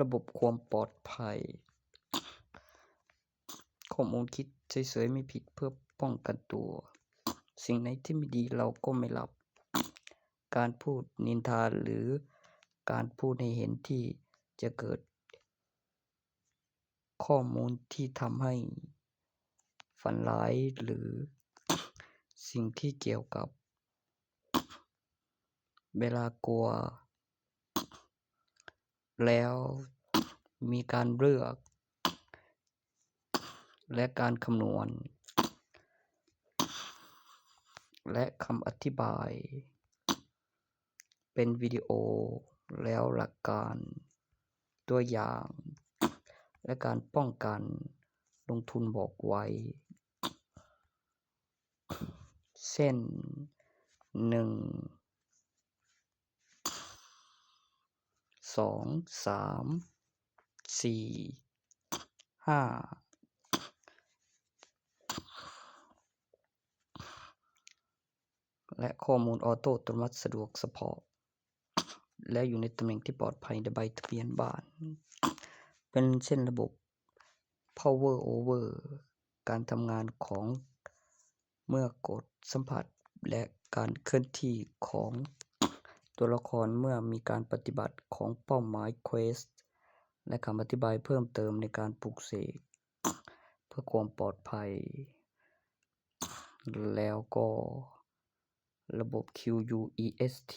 ระบบความปลอดภัยข้อมูลคิดเฉยๆไม่ผิดเพื่อป้องกันตัวสิ่งไหนที่ไม่ดีเราก็ไม่รับการพูดนินทาหรือการพูดให้เห็นที่จะเกิดข้อมูลที่ทำให้ฝันร้ายหรือสิ่งที่เกี่ยวกับเวลากลัวแล้วมีการเลือกและการคำนวณและคำอธิบายเป็นวิดีโอแล้วหลักการตัวอย่างและการป้องกันลงทุนบอกไว้เช่น1 2 3 4 5และข้อมูลออโต้อัตโนมัติสะดวกเฉพาะและอยู่ในตำแหน่งที่ปลอดภัยในใบทะเบียนบ้านเป็นเช่นระบบ Power Over การทำงานของเมื่อกดสัมผัสและการเคลื่อนที่ของตัวละครเมื่อมีการปฏิบัติของเป้าหมายเควสและคำอธิบายเพิ่มเติมในการปลุกเสกเพื่อความปลอดภัยแล้วก็ระบบ QUEST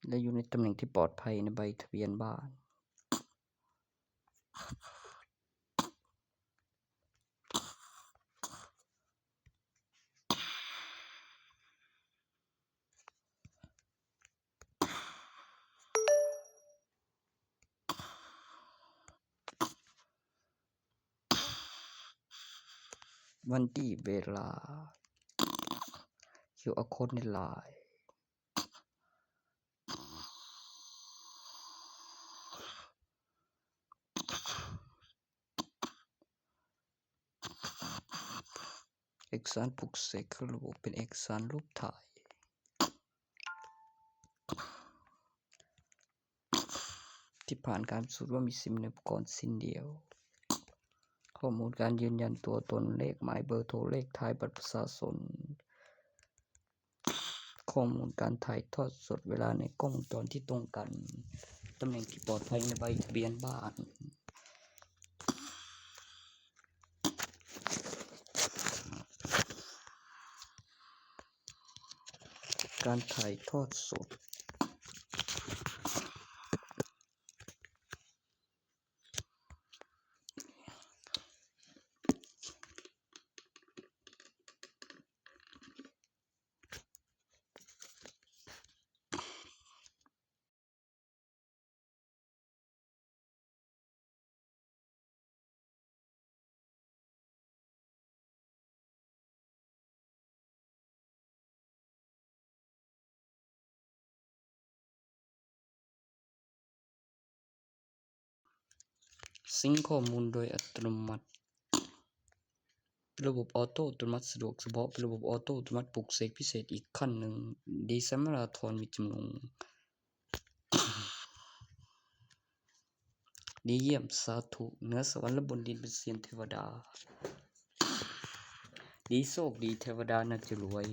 และอยู่ในตำแหน่งที่ปลอดภัยในใบทะเบียนบ้านวันที่เวลา QR Code ใน LINE เอกสารปลุกเสกเข้าระบบเป็นเอกสารรูปถ่ายที่ผ่านการพิสูจน์ว่ามีซิมในอุปกรณ์สิ้นเดียวข้อมูลการยืนยันตัวตนเลขหมายเบอร์โทรเลขท้ายบัตรประชาชนข้อมูลการถ่ายทอดสดเวลาในกล้องวงจรที่ตรงกันตำแหน่งที่ปลอดภัยในใบทะเบียนบ้านการถ่ายทอดสดซิงค์ข้อมูลโดยอัตโนมัติระบบออโต้อัตโนมัติสะดวกเฉพาะเป็นระบบออโต้อัตโนมัติปลุกเสกพิเศษอีกขั้นหนึ่งดีไซน์มาราธอนมีจำนวนดีเยี่ยมสาธุเหนือสวรรค์และบนดินเป็นเซียนเทวดาดีโชคดีเทวดาน่าจะรวย